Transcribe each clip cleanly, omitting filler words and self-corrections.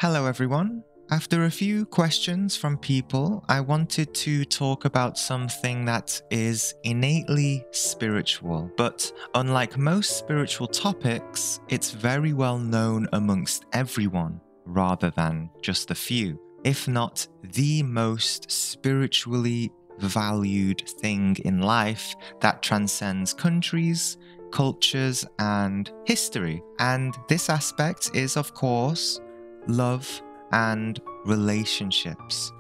Hello everyone. After a few questions from people, I wanted to talk about something that is innately spiritual. But unlike most spiritual topics, it's very well known amongst everyone rather than just a few, if not the most spiritually valued thing in life that transcends countries, cultures, and history. And this aspect is, of course, love and relationships.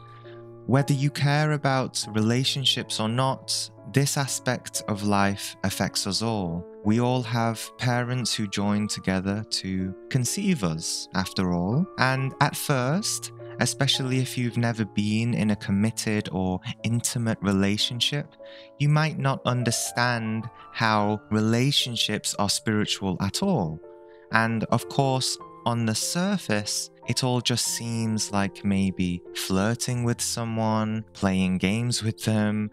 Whether you care about relationships or not, this aspect of life affects us all. We all have parents who join together to conceive us, after all. And at first, especially if you've never been in a committed or intimate relationship, you might not understand how relationships are spiritual at all. And of course, on the surface, it all just seems like maybe flirting with someone, playing games with them,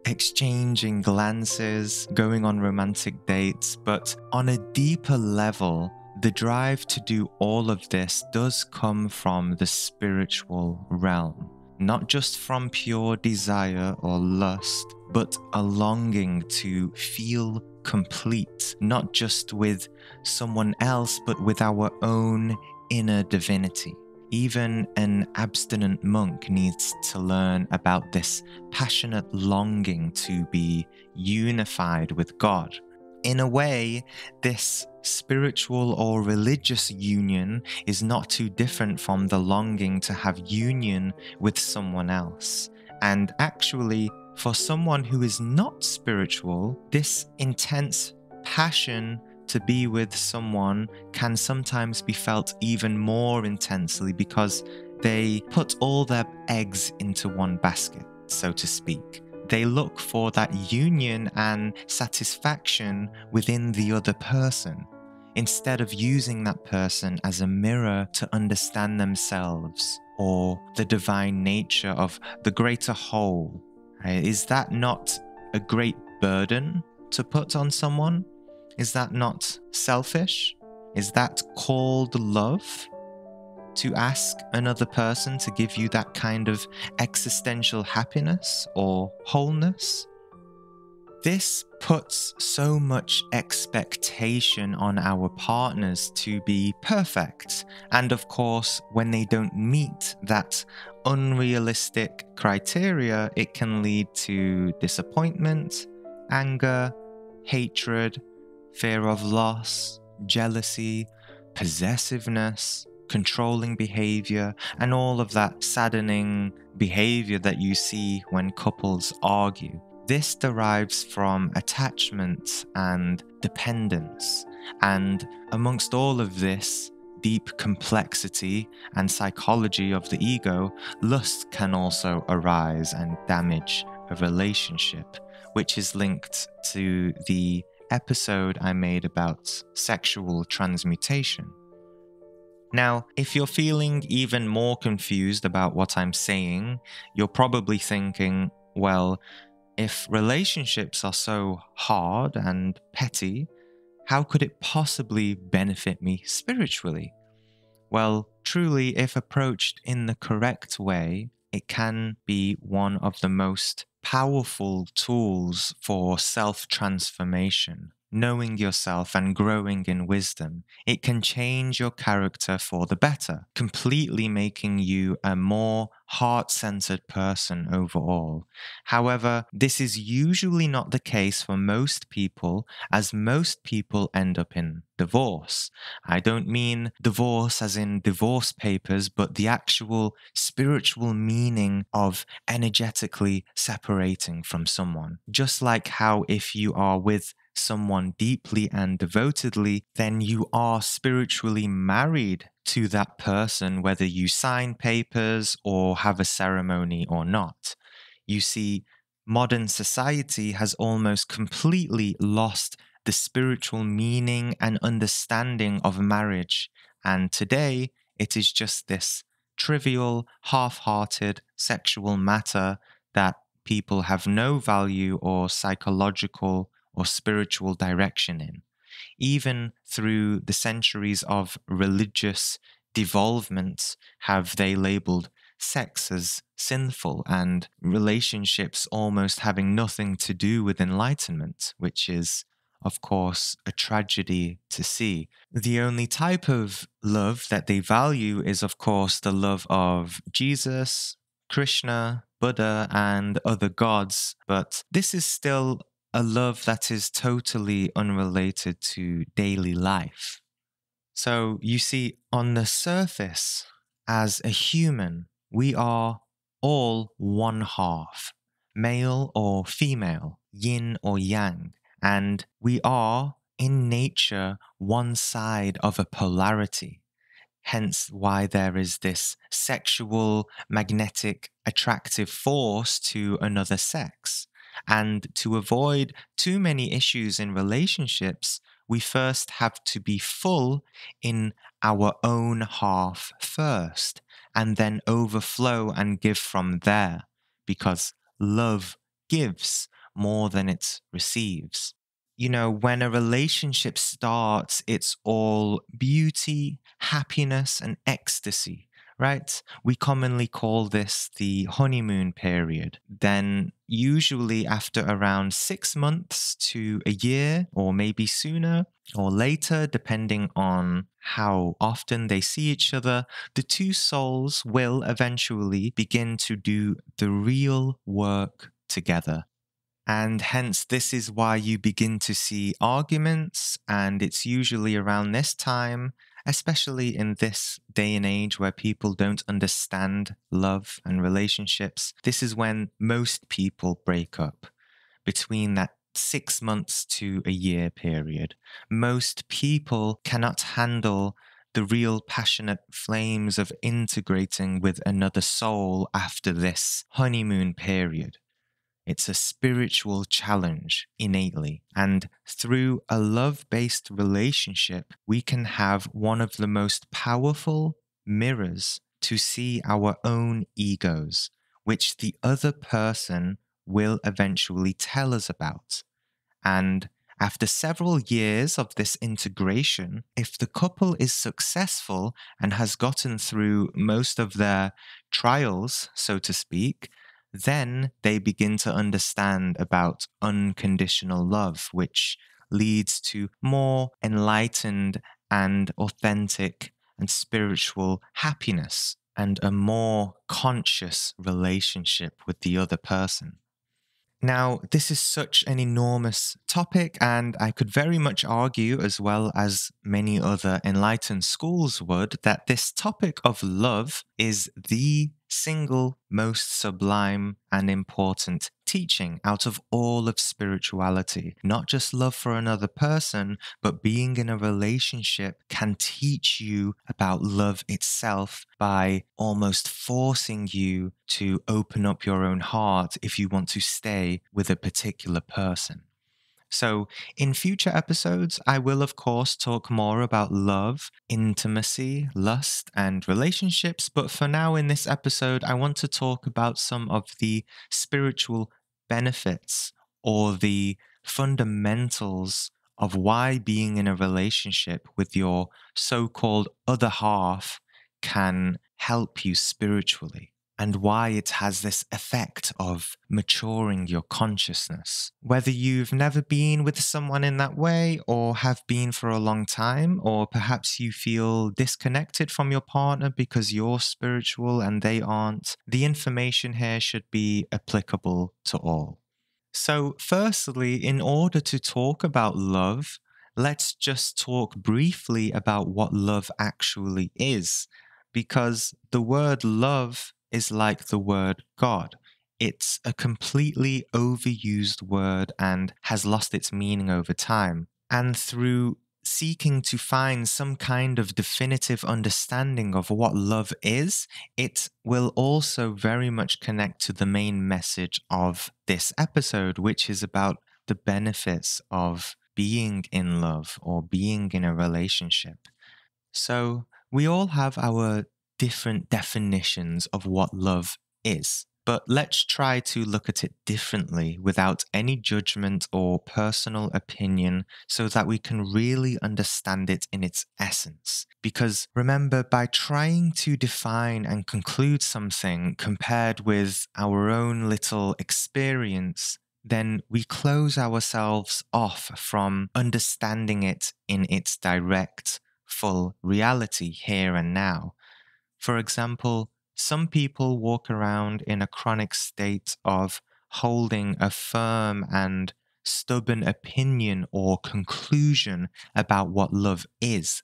exchanging glances, going on romantic dates. But on a deeper level, the drive to do all of this does come from the spiritual realm, not just from pure desire or lust, but a longing to feel complete, not just with someone else, but with our own inner divinity. Even an abstinent monk needs to learn about this passionate longing to be unified with God. In a way, this spiritual or religious union is not too different from the longing to have union with someone else. And actually, for someone who is not spiritual, this intense passion to be with someone can sometimes be felt even more intensely because they put all their eggs into one basket, so to speak. They look for that union and satisfaction within the other person, instead of using that person as a mirror to understand themselves or the divine nature of the greater whole. Is that not a great burden to put on someone? Is that not selfish? Is that called love? To ask another person to give you that kind of existential happiness or wholeness? This puts so much expectation on our partners to be perfect. And of course, when they don't meet that unrealistic criteria, it can lead to disappointment, anger, hatred, fear of loss, jealousy, possessiveness, controlling behavior, and all of that saddening behavior that you see when couples argue. This derives from attachment and dependence, and amongst all of this deep complexity and psychology of the ego, lust can also arise and damage a relationship, which is linked to the episode I made about sexual transmutation. Now, if you're feeling even more confused about what I'm saying, you're probably thinking, well, if relationships are so hard and petty, how could it possibly benefit me spiritually? Well, truly, if approached in the correct way, it can be one of the most powerful tools for self-transformation. Knowing yourself and growing in wisdom, it can change your character for the better, completely making you a more heart-centered person overall. However, this is usually not the case for most people, as most people end up in divorce. I don't mean divorce as in divorce papers, but the actual spiritual meaning of energetically separating from someone. Just like how if you are with someone deeply and devotedly, then you are spiritually married to that person, whether you sign papers or have a ceremony or not. You see, modern society has almost completely lost the spiritual meaning and understanding of marriage, and today it is just this trivial, half-hearted sexual matter that people have no value or psychological or spiritual direction in. Even through the centuries of religious devolvement have they labeled sex as sinful and relationships almost having nothing to do with enlightenment, which is, of course, a tragedy to see. The only type of love that they value is, of course, the love of Jesus, Krishna, Buddha, and other gods, but this is still a love that is totally unrelated to daily life. So you see, on the surface, as a human, we are all one half, male or female, yin or yang, and we are, in nature, one side of a polarity. Hence why there is this sexual, magnetic, attractive force to another sex. And to avoid too many issues in relationships, we first have to be full in our own half first, and then overflow and give from there, because love gives more than it receives. You know, when a relationship starts, it's all beauty, happiness, and ecstasy, right? We commonly call this the honeymoon period. Then, usually after around 6 months to a year, or maybe sooner or later, depending on how often they see each other, the two souls will eventually begin to do the real work together. And hence, this is why you begin to see arguments, and it's usually around this time, especially in this day and age where people don't understand love and relationships. This is when most people break up between that 6 months to a year period. Most people cannot handle the real passionate flames of integrating with another soul after this honeymoon period. It's a spiritual challenge innately. And through a love based relationship, we can have one of the most powerful mirrors to see our own egos, which the other person will eventually tell us about. And after several years of this integration, if the couple is successful and has gotten through most of their trials, so to speak, then they begin to understand about unconditional love, which leads to more enlightened and authentic and spiritual happiness and a more conscious relationship with the other person. Now, this is such an enormous topic, and I could very much argue, as well as many other enlightened schools would, that this topic of love is the single most sublime and important teaching out of all of spirituality. Not just love for another person, but being in a relationship can teach you about love itself by almost forcing you to open up your own heart if you want to stay with a particular person. So, in future episodes, I will, of course, talk more about love, intimacy, lust, and relationships. But for now, in this episode, I want to talk about some of the spiritual benefits or the fundamentals of why being in a relationship with your so called other half can help you spiritually, and why it has this effect of maturing your consciousness. Whether you've never been with someone in that way or have been for a long time, or perhaps you feel disconnected from your partner because you're spiritual and they aren't, the information here should be applicable to all. So, firstly, in order to talk about love, let's just talk briefly about what love actually is, because the word love is like the word God. It's a completely overused word and has lost its meaning over time. And through seeking to find some kind of definitive understanding of what love is, it will also very much connect to the main message of this episode, which is about the benefits of being in love or being in a relationship. So, we all have our different definitions of what love is. But let's try to look at it differently without any judgment or personal opinion so that we can really understand it in its essence. Because remember, by trying to define and conclude something compared with our own little experience, then we close ourselves off from understanding it in its direct, full reality here and now. For example, some people walk around in a chronic state of holding a firm and stubborn opinion or conclusion about what love is,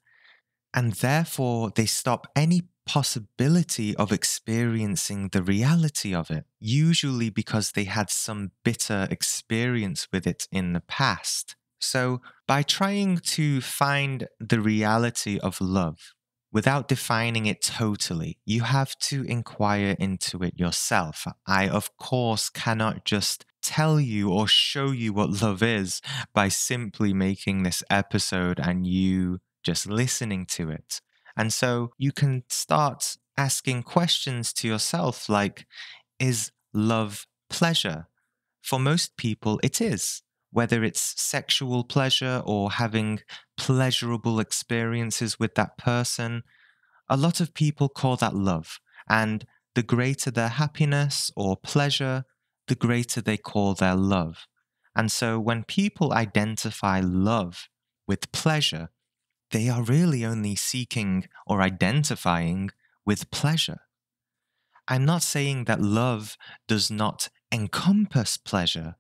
and therefore they stop any possibility of experiencing the reality of it, usually because they had some bitter experience with it in the past. So, by trying to find the reality of love, without defining it totally, you have to inquire into it yourself. I, of course, cannot just tell you or show you what love is by simply making this episode and you just listening to it. And so you can start asking questions to yourself like, is love pleasure? For most people, it is. Whether it's sexual pleasure or having pleasurable experiences with that person, a lot of people call that love. And the greater their happiness or pleasure, the greater they call their love. And so when people identify love with pleasure, they are really only seeking or identifying with pleasure. I'm not saying that love does not encompass pleasure,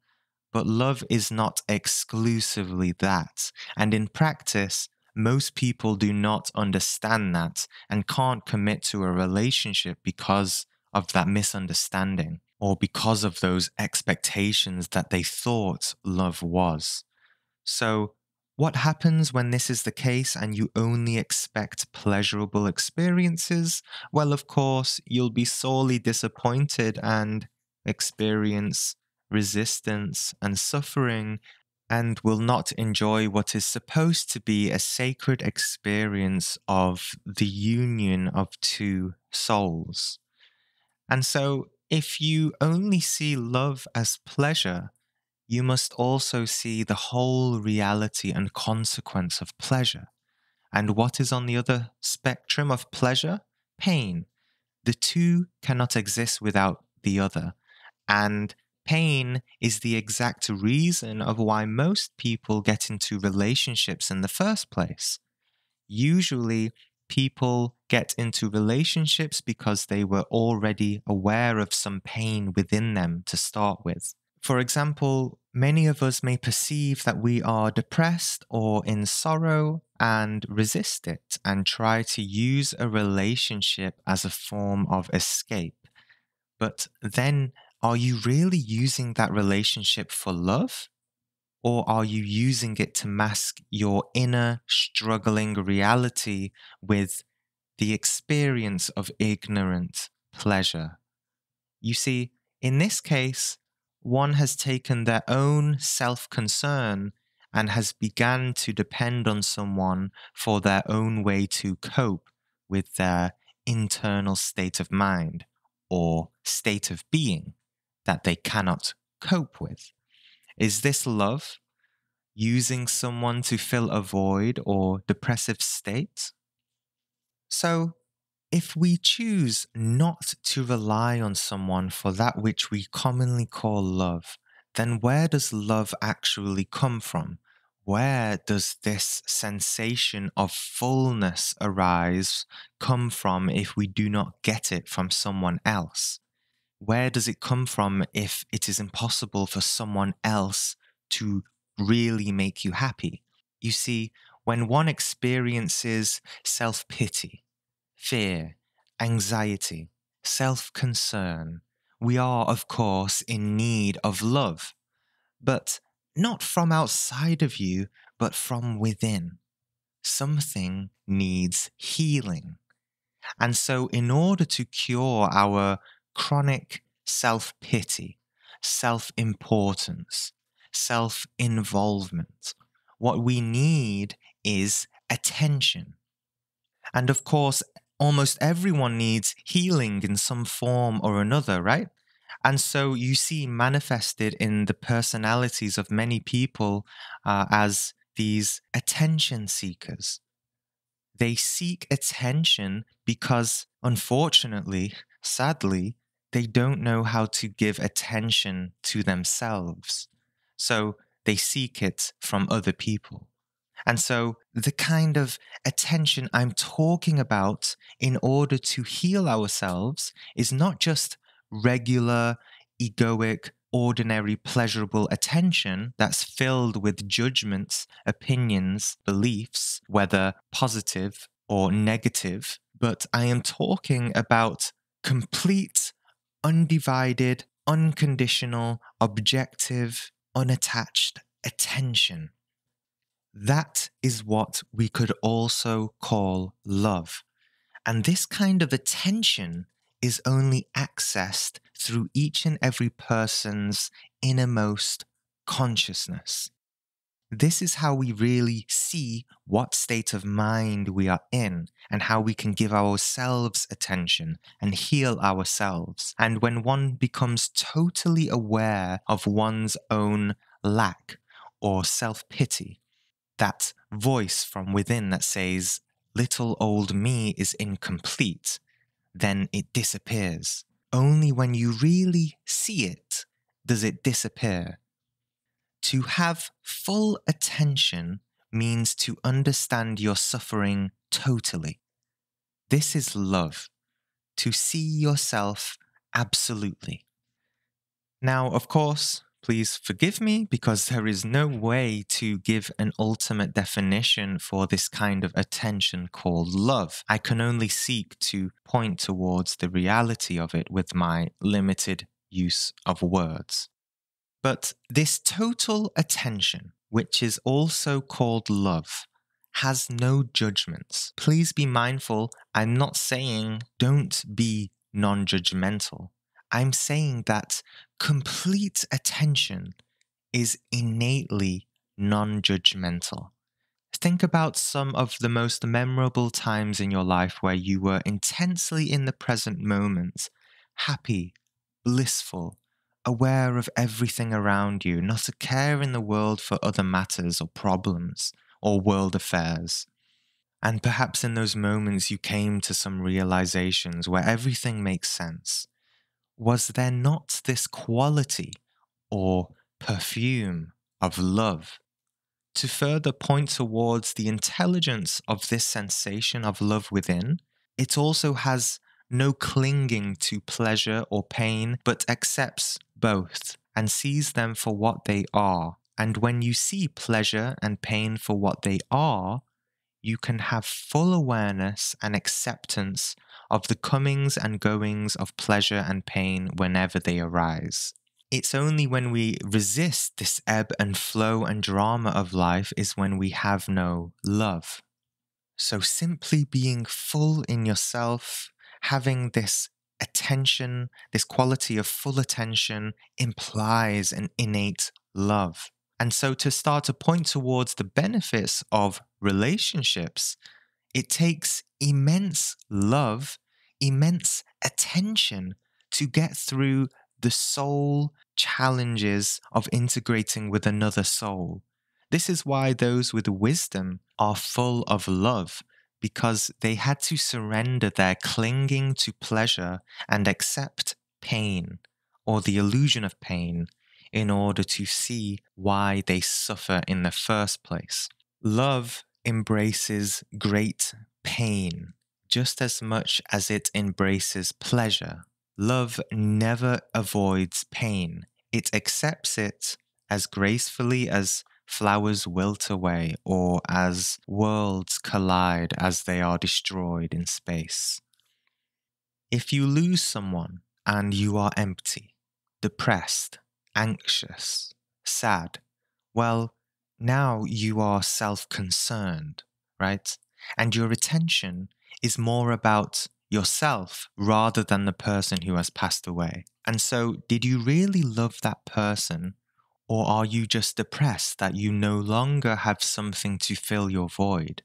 but love is not exclusively that. And in practice, most people do not understand that and can't commit to a relationship because of that misunderstanding or because of those expectations that they thought love was. So, what happens when this is the case and you only expect pleasurable experiences? Well, of course, you'll be sorely disappointed and experience resistance and suffering and will not enjoy what is supposed to be a sacred experience of the union of two souls. And so, if you only see love as pleasure, you must also see the whole reality and consequence of pleasure. And what is on the other spectrum of pleasure? Pain. The two cannot exist without the other. And pain is the exact reason of why most people get into relationships in the first place. Usually, people get into relationships because they were already aware of some pain within them to start with. For example, many of us may perceive that we are depressed or in sorrow and resist it and try to use a relationship as a form of escape. But then, are you really using that relationship for love? Or are you using it to mask your inner struggling reality with the experience of ignorant pleasure? You see, in this case, one has taken their own self-concern and has begun to depend on someone for their own way to cope with their internal state of mind or state of being that they cannot cope with. Is this love? Using someone to fill a void or depressive state? So, if we choose not to rely on someone for that which we commonly call love, then where does love actually come from? Where does this sensation of fullness arise come from if we do not get it from someone else? Where does it come from if it is impossible for someone else to really make you happy? You see, when one experiences self-pity, fear, anxiety, self-concern, we are, of course, in need of love, but not from outside of you, but from within. Something needs healing. And so, in order to cure our chronic self pity, self importance, self involvement, what we need is attention. And of course, almost everyone needs healing in some form or another, right? And so you see manifested in the personalities of many people as these attention seekers. They seek attention because, unfortunately, sadly, they don't know how to give attention to themselves. So they seek it from other people. And so the kind of attention I'm talking about in order to heal ourselves is not just regular, egoic, ordinary, pleasurable attention that's filled with judgments, opinions, beliefs, whether positive or negative, but I am talking about complete, undivided, unconditional, objective, unattached attention. That is what we could also call love. And this kind of attention is only accessed through each and every person's innermost consciousness. This is how we really see what state of mind we are in and how we can give ourselves attention and heal ourselves. And when one becomes totally aware of one's own lack or self-pity, that voice from within that says, little old me is incomplete, then it disappears. Only when you really see it does it disappear. To have full attention means to understand your suffering totally. This is love, to see yourself absolutely. Now, of course, please forgive me because there is no way to give an ultimate definition for this kind of attention called love. I can only seek to point towards the reality of it with my limited use of words. But this total attention, which is also called love, has no judgments. Please be mindful, I'm not saying don't be non-judgmental. I'm saying that complete attention is innately non-judgmental. Think about some of the most memorable times in your life where you were intensely in the present moment, happy, blissful, aware of everything around you, not a care in the world for other matters or problems or world affairs. And perhaps in those moments you came to some realizations where everything makes sense. Was there not this quality or perfume of love? To further point towards the intelligence of this sensation of love within, it also has no clinging to pleasure or pain, but accepts both and sees them for what they are. And when you see pleasure and pain for what they are, you can have full awareness and acceptance of the comings and goings of pleasure and pain whenever they arise. It's only when we resist this ebb and flow and drama of life is when we have no love. So simply being full in yourself, having this attention, this quality of full attention implies an innate love. And so to start to point towards the benefits of relationships, it takes immense love, immense attention to get through the soul challenges of integrating with another soul. This is why those with wisdom are full of love, because they had to surrender their clinging to pleasure and accept pain or the illusion of pain in order to see why they suffer in the first place. Love embraces great pain just as much as it embraces pleasure. Love never avoids pain. It accepts it as gracefully as flowers wilt away or as worlds collide as they are destroyed in space. If you lose someone and you are empty, depressed, anxious, sad, well, now you are self-concerned, right? And your attention is more about yourself rather than the person who has passed away. And so, did you really love that person? Or are you just depressed that you no longer have something to fill your void?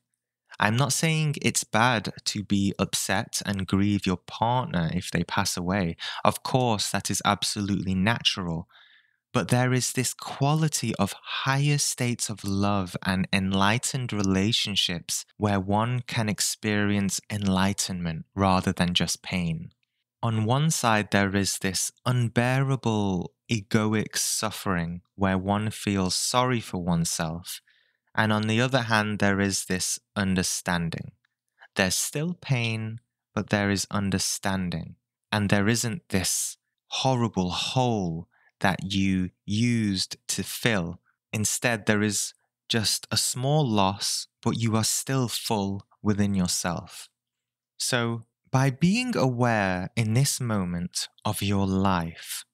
I'm not saying it's bad to be upset and grieve your partner if they pass away. Of course, that is absolutely natural. But there is this quality of higher states of love and enlightened relationships where one can experience enlightenment rather than just pain. On one side, there is this unbearable egoic suffering where one feels sorry for oneself. And on the other hand, there is this understanding. There's still pain, but there is understanding. And there isn't this horrible hole that you used to fill. Instead, there is just a small loss, but you are still full within yourself. So, by being aware in this moment of your life,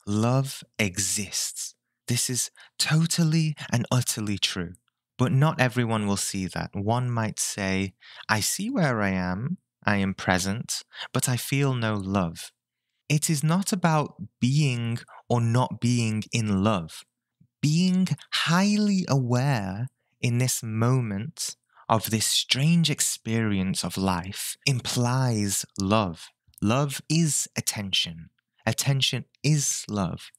love exists. This is totally and utterly true. But not everyone will see that. One might say, I see where I am present, but I feel no love. It is not about being or not being in love. Being highly aware in this moment of this strange experience of life implies love. Love is attention. Attention is love.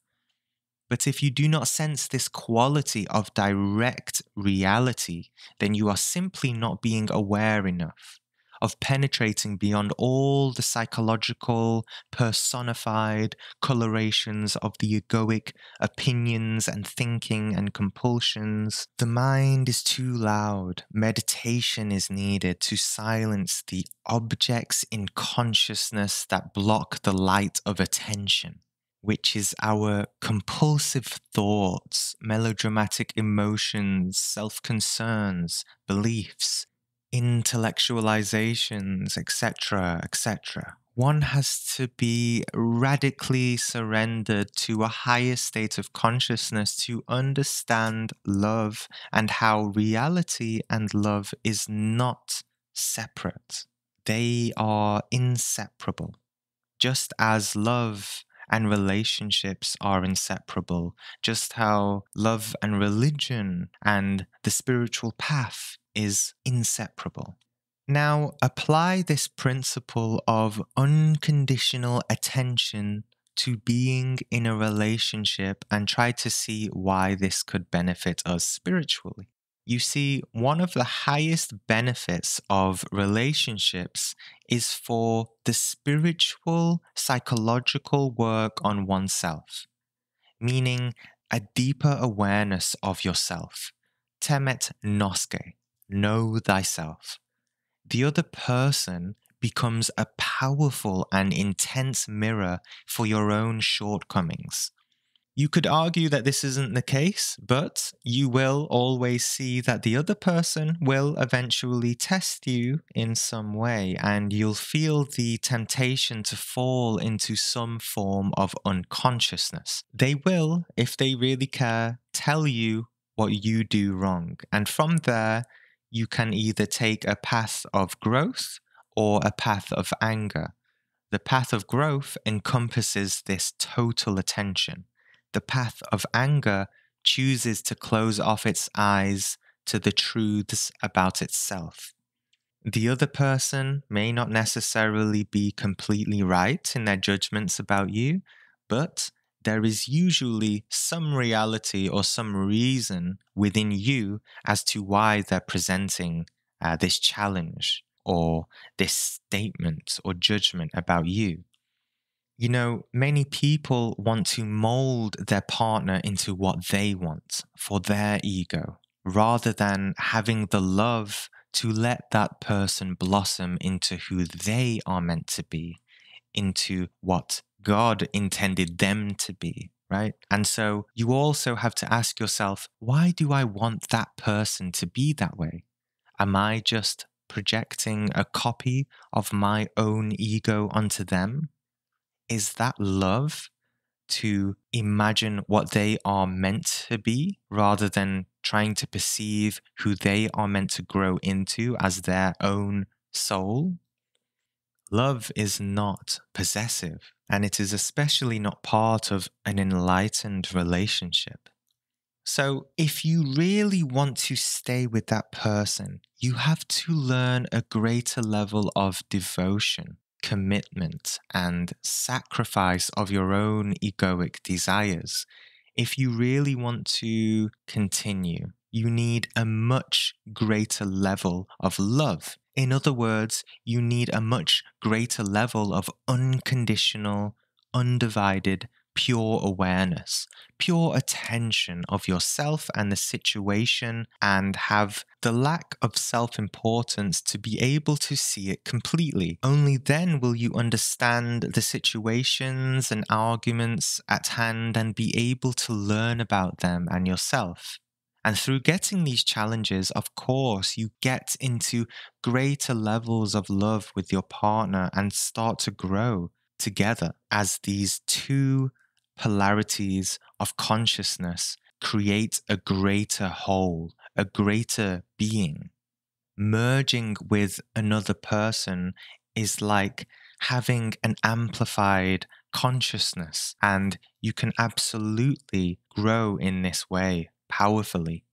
But if you do not sense this quality of direct reality, then you are simply not being aware enough of penetrating beyond all the psychological, personified colorations of the egoic opinions and thinking and compulsions. The mind is too loud. Meditation is needed to silence the objects in consciousness that block the light of attention, which is our compulsive thoughts, melodramatic emotions, self-concerns, beliefs, intellectualizations, etc., etc. One has to be radically surrendered to a higher state of consciousness to understand love and how reality and love is not separate. They are inseparable. Just as love and relationships are inseparable, just how love and religion and the spiritual path is inseparable. Now, apply this principle of unconditional attention to being in a relationship and try to see why this could benefit us spiritually. You see, one of the highest benefits of relationships is for the spiritual, psychological work on oneself, meaning a deeper awareness of yourself. Temet noske, know thyself. The other person becomes a powerful and intense mirror for your own shortcomings. You could argue that this isn't the case, but you will always see that the other person will eventually test you in some way, and you'll feel the temptation to fall into some form of unconsciousness. They will, if they really care, tell you what you do wrong, and from there, you can either take a path of growth or a path of anger. The path of growth encompasses this total attention. The path of anger chooses to close off its eyes to the truths about itself. The other person may not necessarily be completely right in their judgments about you, but there is usually some reality or some reason within you as to why they're presenting this challenge or this statement or judgment about you. You know, many people want to mold their partner into what they want for their ego, rather than having the love to let that person blossom into who they are meant to be, into what God intended them to be, right? And so you also have to ask yourself, why do I want that person to be that way? Am I just projecting a copy of my own ego onto them? Is that love to imagine what they are meant to be rather than trying to perceive who they are meant to grow into as their own soul? Love is not possessive, and it is especially not part of an enlightened relationship. So, if you really want to stay with that person, you have to learn a greater level of devotion, commitment, and sacrifice of your own egoic desires. If you really want to continue, you need a much greater level of love. In other words, you need a much greater level of unconditional, undivided, pure awareness, pure attention of yourself and the situation, and have the lack of self importance to be able to see it completely. Only then will you understand the situations and arguments at hand and be able to learn about them and yourself. And through getting these challenges, of course, you get into greater levels of love with your partner and start to grow together as these two polarities of consciousness create a greater whole, a greater being. Merging with another person is like having an amplified consciousness, and you can absolutely grow in this way powerfully.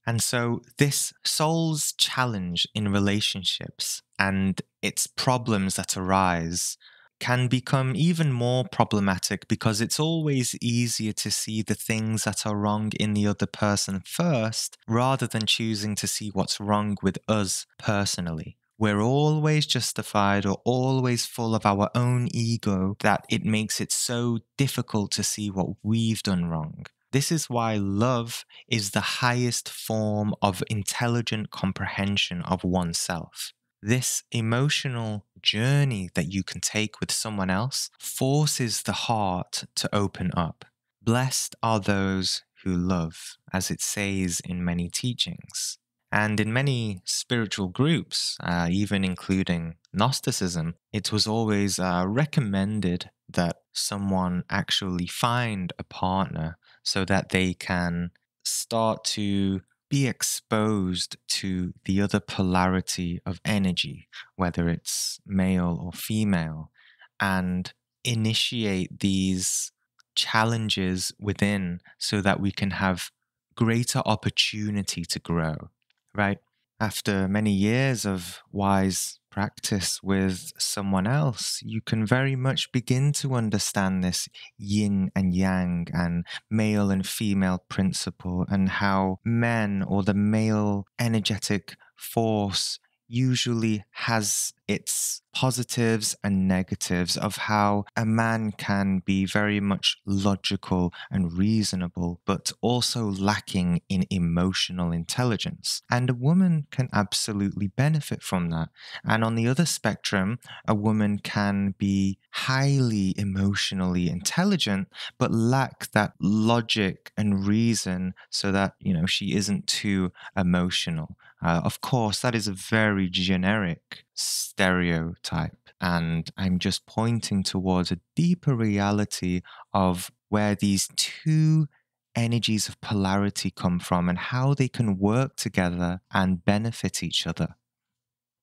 And so, this soul's challenge in relationships and its problems that arise can become even more problematic because it's always easier to see the things that are wrong in the other person first rather than choosing to see what's wrong with us personally. We're always justified or always full of our own ego that it makes it so difficult to see what we've done wrong. This is why love is the highest form of intelligent comprehension of oneself. This emotional journey that you can take with someone else forces the heart to open up. Blessed are those who love, as it says in many teachings. And in many spiritual groups, even including Gnosticism, it was always recommended that someone actually find a partner so that they can start to be exposed to the other polarity of energy, whether it's male or female, and initiate these challenges within so that we can have greater opportunity to grow, right? After many years of wise practice with someone else, you can very much begin to understand this yin and yang and male and female principle, and how men or the male energetic force usually has its positives and negatives, of how a man can be very much logical and reasonable, but also lacking in emotional intelligence. And a woman can absolutely benefit from that. And on the other spectrum, a woman can be highly emotionally intelligent, but lack that logic and reason so that, she isn't too emotional. Of course, that is a very generic stereotype, and I'm just pointing towards a deeper reality of where these two energies of polarity come from and how they can work together and benefit each other.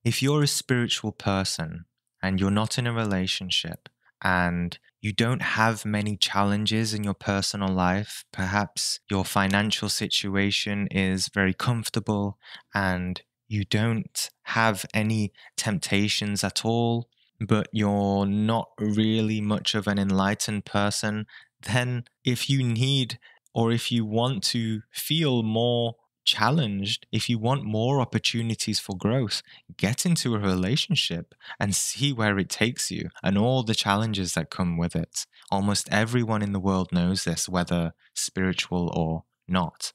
If you're a spiritual person and you're not in a relationship and you don't have many challenges in your personal life, perhaps your financial situation is very comfortable and you don't have any temptations at all, but you're not really much of an enlightened person, then if you need or if you want to feel more challenged, if you want more opportunities for growth, get into a relationship and see where it takes you and all the challenges that come with it. Almost everyone in the world knows this, whether spiritual or not.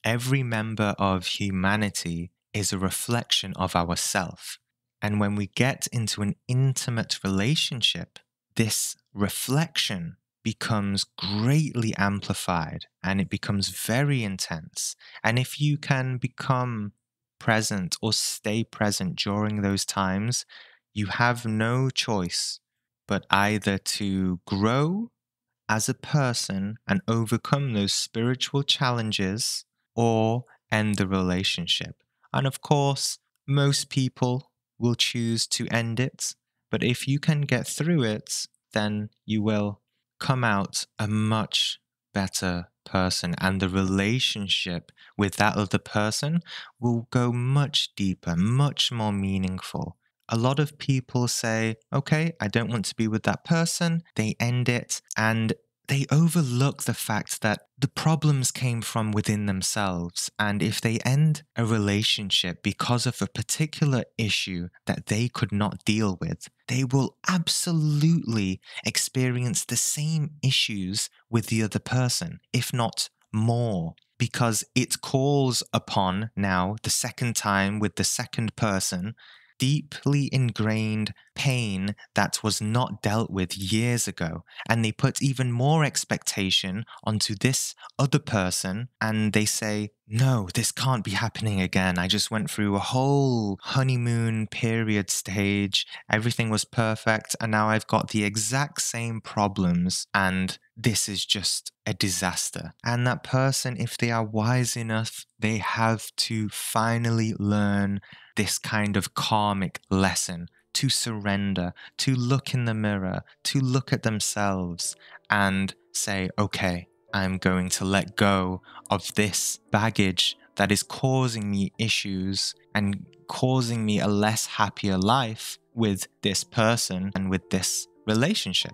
Every member of humanity is a reflection of ourself. And when we get into an intimate relationship, this reflection becomes greatly amplified and it becomes very intense. And if you can become present or stay present during those times, you have no choice but either to grow as a person and overcome those spiritual challenges or end the relationship. And of course, most people will choose to end it. But if you can get through it, then you will come out a much better person, and the relationship with that other person will go much deeper, much more meaningful. A lot of people say, okay, I don't want to be with that person. They end it, and they overlook the fact that the problems came from within themselves. And if they end a relationship because of a particular issue that they could not deal with, they will absolutely experience the same issues with the other person, if not more. Because it calls upon now, the second time with the second person, deeply ingrained pain that was not dealt with years ago. And they put even more expectation onto this other person, and they say, no, this can't be happening again. I just went through a whole honeymoon period stage. Everything was perfect. And now I've got the exact same problems. And this is just a disaster. And that person, if they are wise enough, they have to finally learn this kind of karmic lesson, to surrender, to look in the mirror, to look at themselves and say, okay, I'm going to let go of this baggage that is causing me issues and causing me a less happier life with this person and with this relationship.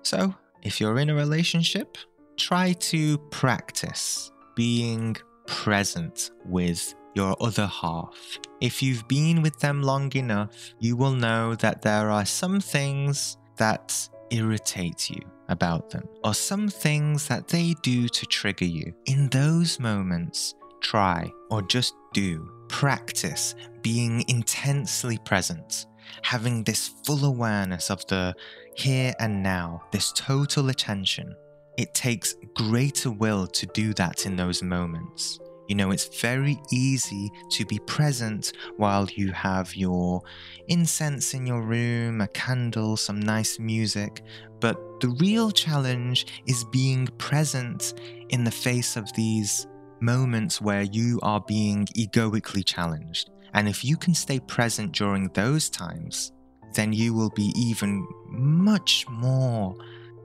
So, if you're in a relationship, try to practice being present with your other half. If you've been with them long enough, you will know that there are some things that irritate you about them, or some things that they do to trigger you. In those moments, try, or just do, practice being intensely present, having this full awareness of the here and now, this total attention. It takes greater will to do that in those moments. You know, it's very easy to be present while you have your incense in your room, a candle, some nice music. But the real challenge is being present in the face of these moments where you are being egoically challenged. And if you can stay present during those times, then you will be even much more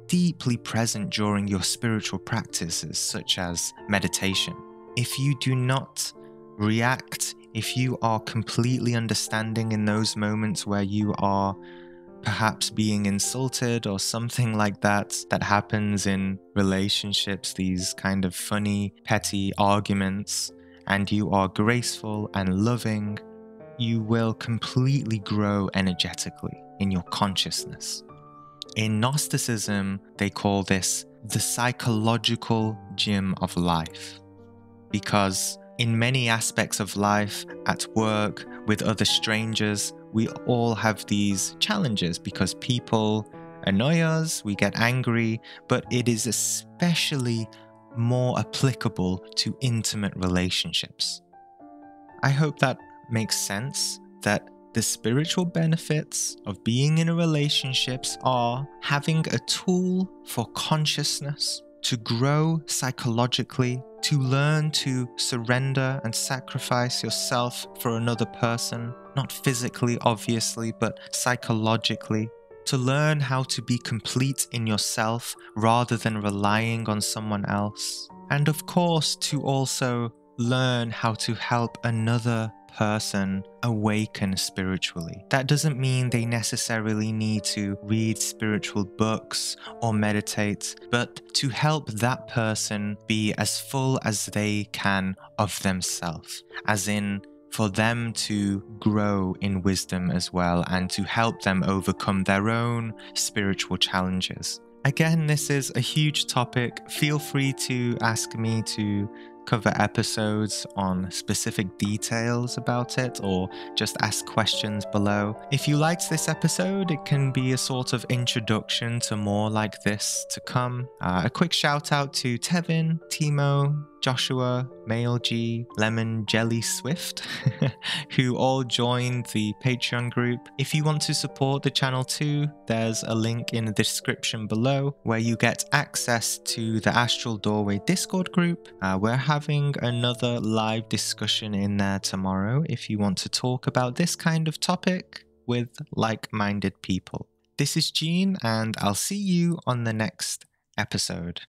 deeply present during your spiritual practices, such as meditation. If you do not react, if you are completely understanding in those moments where you are perhaps being insulted or something like that happens in relationships, these kind of funny, petty arguments, and you are graceful and loving, you will completely grow energetically in your consciousness. In Gnosticism, they call this the psychological gym of life. Because in many aspects of life, at work, with other strangers, we all have these challenges because people annoy us, we get angry, but it is especially more applicable to intimate relationships. I hope that makes sense, that the spiritual benefits of being in a relationships are having a tool for consciousness, to grow psychologically, to learn to surrender and sacrifice yourself for another person, not physically, obviously, but psychologically, to learn how to be complete in yourself rather than relying on someone else. And of course, to also learn how to help another person awaken spiritually. That doesn't mean they necessarily need to read spiritual books or meditate, but to help that person be as full as they can of themselves, as in for them to grow in wisdom as well and to help them overcome their own spiritual challenges. Again, this is a huge topic. Feel free to ask me to cover episodes on specific details about it, or just ask questions below. If you liked this episode, it can be a sort of introduction to more like this to come. A quick shout out to Tevin, Timo, Joshua, Mail G, Lemon, Jelly Swift, who all joined the Patreon group. If you want to support the channel too, there's a link in the description below where you get access to the Astral Doorway Discord group. We're having another live discussion in there tomorrow if you want to talk about this kind of topic with like-minded people. This is Gene, and I'll see you on the next episode.